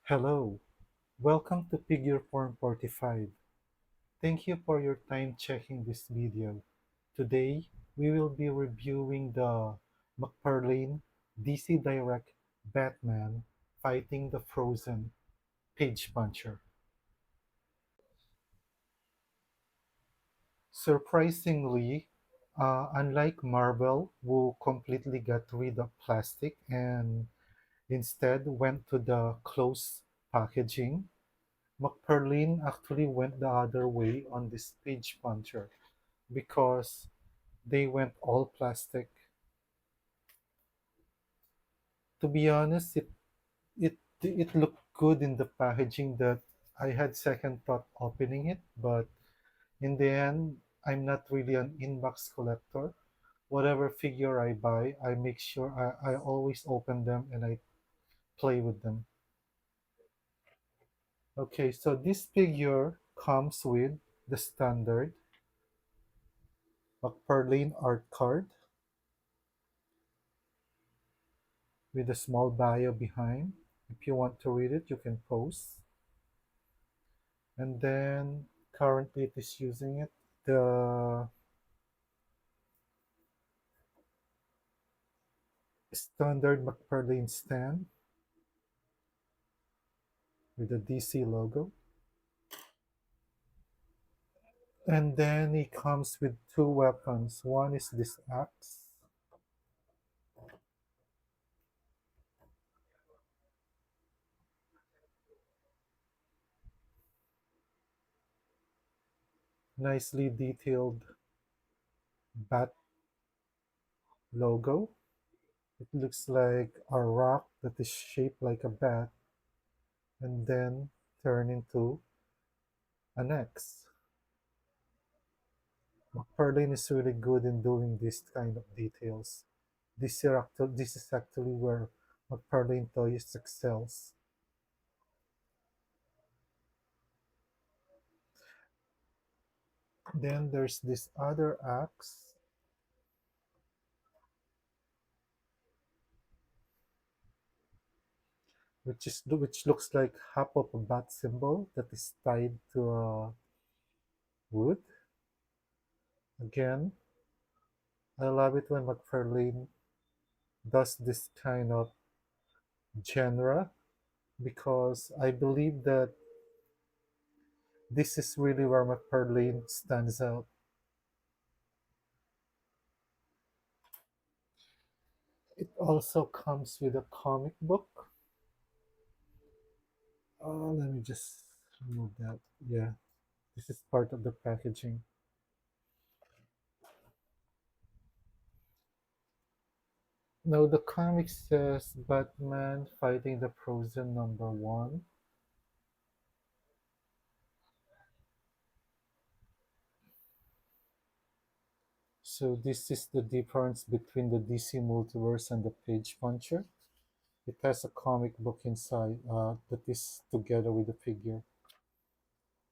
Hello, welcome to Figure Form 45. Thank you for your time checking this video. Today, we will be reviewing the Mcfarlane DC Direct Batman fighting the Frozen Page Puncher. Surprisingly, unlike Marvel, who completely got rid of plastic and instead went to the close packaging, Mcfarlane actually went the other way on this page puncher because they went all plastic. To be honest, it looked good in the packaging that I had second thought opening it, but in the end, I'm not really an inbox collector. Whatever figure I buy, I make sure I always open them and I play with them. Okay, so this figure comes with the standard McFarlane art card with a small bio behind. If you want to read it, you can pause. And then currently it is using it. The standard McFarlane stand with the DC logo. And then it comes with two weapons. One is this axe, nicely detailed bat logo. It looks like a rock that is shaped like a bat and then turned into an X. McFarlane is really good in doing this kind of details. This is actually where McFarlane Toys excels. Then there's this other axe, which looks like half of a bat symbol that is tied to a wood. Again, I love it when McFarlane does this kind of genre because I believe that this is really where McFarlane stands out. It also comes with a comic book. Let me just remove that. Yeah, this is part of the packaging. Now the comic says Batman fighting the Frozen #1. So this is the difference between the DC multiverse and the Page Puncher. It has a comic book inside that is together with the figure.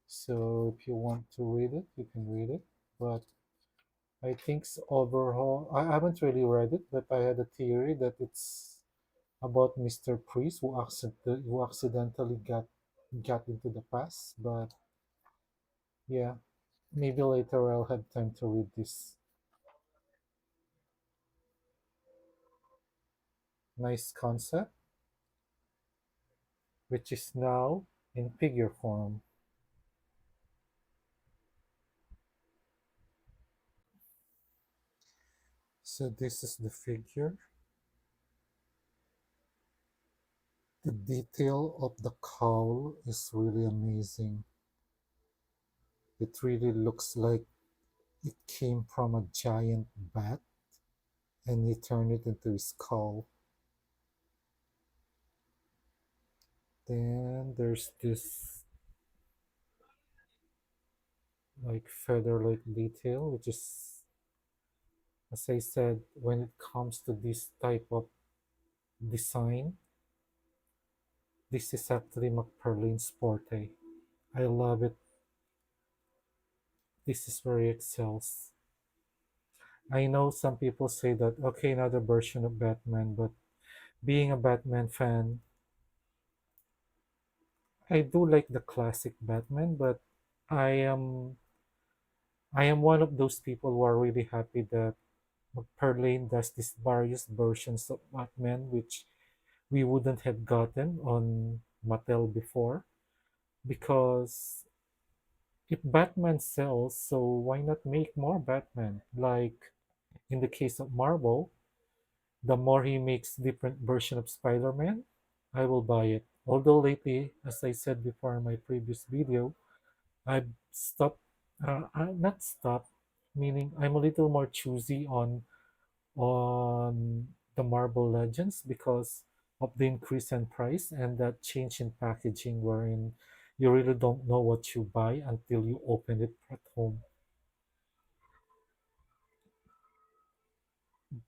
So if you want to read it, you can read it. But I think overall, I haven't really read it, but I had a theory that it's about Mr. Priest who accidentally got into the past. But yeah, maybe later I'll have time to read this. Nice concept, which is now in figure form. So this is the figure. The detail of the cowl is really amazing. It really looks like it came from a giant bat and he turned it into a skull. Then there's this like feather-like detail, which is, as I said, when it comes to this type of design, this is actually McFarlane's forte. I love it. This is where he excels. I know some people say that, okay, another version of Batman, but being a Batman fan, I do like the classic Batman, but I am I am one of those people who are really happy that Mcfarlane does these various versions of Batman, which we wouldn't have gotten on Mattel before. Because if Batman sells, so why not make more Batman? Like in the case of Marvel, the more he makes different version of Spider-Man, I will buy it. Although lately, as I said before in my previous video, I've stopped, not stopped, meaning I'm a little more choosy on the Marvel Legends because of the increase in price and that change in packaging wherein you really don't know what you buy until you open it at home.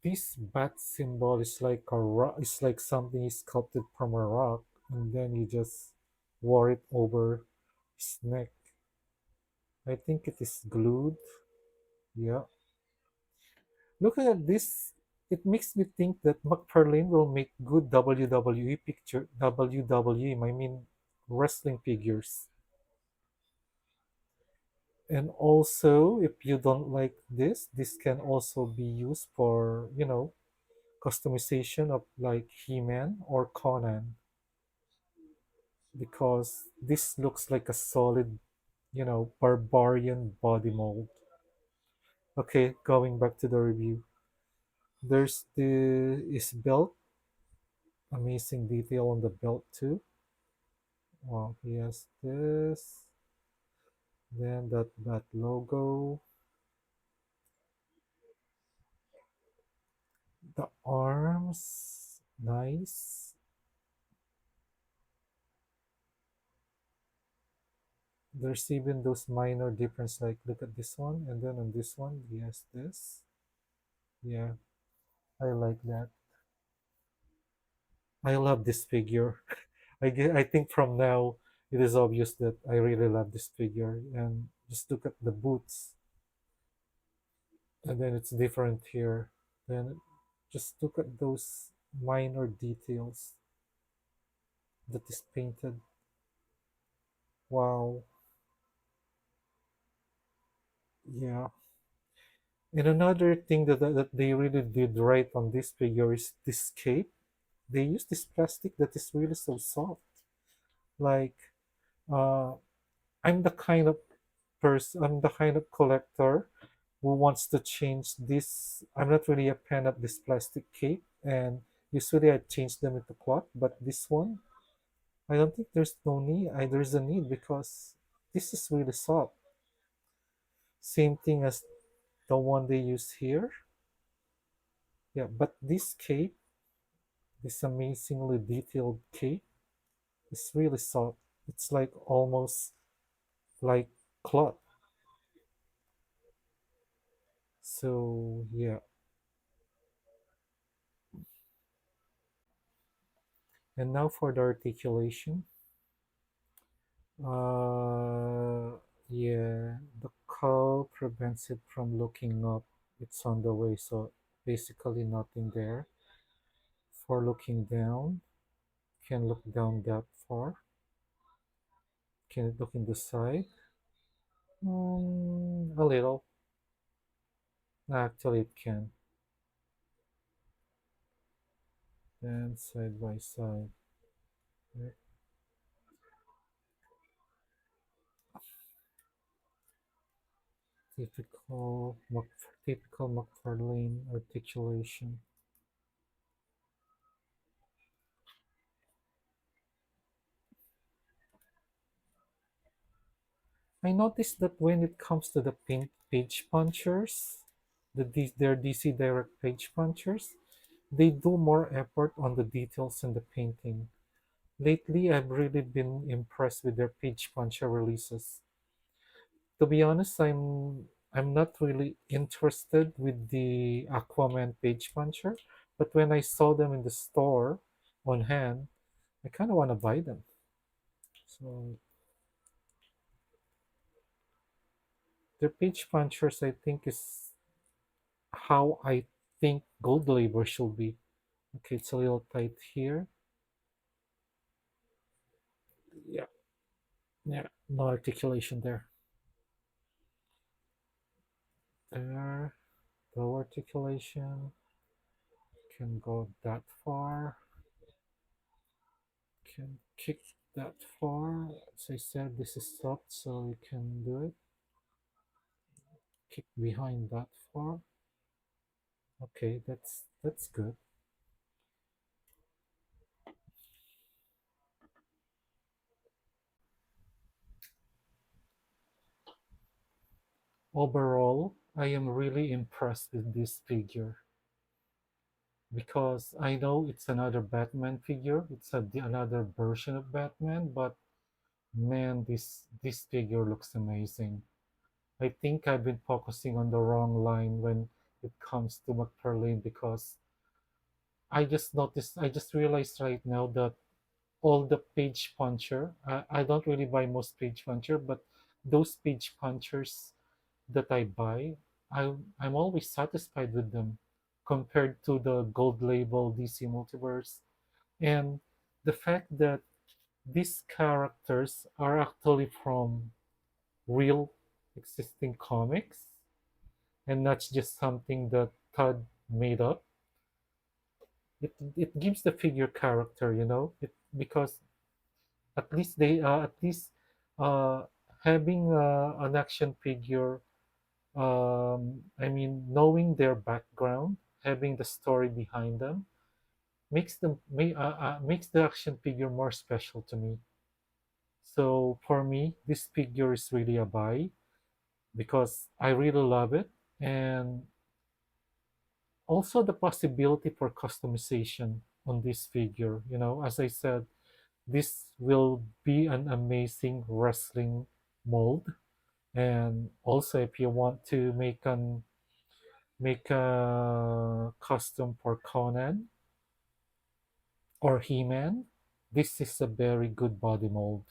This bat symbol is like a rock, it's like something is sculpted from a rock and then you just wore it over his neck. I think it is glued. Yeah. Looking at this, it makes me think that McFarlane will make good WWE, I mean wrestling figures. And also, if you don't like this can also be used for, customization of like He-Man or Conan because this looks like a solid, barbarian body mold. Okay, going back to the review. There's the is belt, amazing detail on the belt too. Wow, he has this, then that logo, the arms, nice. There's even those minor difference, like look at this one, and then on this one, he has this. Yeah, I like that. I love this figure. I think from now it is obvious that I really love this figure. And just look at the boots, and then it's different here. Then just look at those minor details that is painted. Wow. Yeah. And another thing that they really did right on this figure is this cape. They use this plastic that is really so soft. Like, uh, I'm the kind of collector who wants to change this. I'm not really a fan of this plastic cape, and usually I change them into cloth. But this one, I don't think there's no need. There's a need because this is really soft. Same thing as the one they use here. Yeah, but this cape, this amazingly detailed cape, is really soft. It's like almost like cloth. So yeah, and now for the articulation. Yeah, the cow prevents it from looking up. It's on the way, so basically nothing there. For looking down, can look down that far. Can it look in the side? A little. Actually, it can. And side by side. Right. Typical, typical Mcfarlane articulation. I noticed that when it comes to the page punchers, their DC Direct page punchers, they do more effort on the details and the painting. Lately, I've really been impressed with their page puncher releases. To be honest, I'm not really interested with the Aquaman page puncher, but when I saw them in the store on hand, I kind of want to buy them. So their page punchers, I think, is how I think gold labor should be. Okay, it's a little tight here. Yeah. Yeah, no articulation there. There, no articulation. Can go that far. Can kick that far. As I said, this is soft, so you can do it. Kick behind that far. Okay, that's good. Overall, I am really impressed with this figure because I know it's another Batman figure. It's another version of Batman, but man, this figure looks amazing. I think I've been focusing on the wrong line when it comes to Mcfarlane because I just realized right now that all the page puncher, I don't really buy most page puncher, but those page punchers that I buy, I'm always satisfied with them compared to the gold label DC Multiverse. And the fact that these characters are actually from real existing comics and not just something that Todd made up, it gives the figure character, it because at least uh, having an action figure, I mean, knowing their background, having the story behind them, makes the action figure more special to me. So for me, this figure is really a buy because I really love it, and also the possibility for customization on this figure. As I said, this will be an amazing wrestling mold. And also, if you want to make a custom for Conan or He-Man, this is a very good body mold.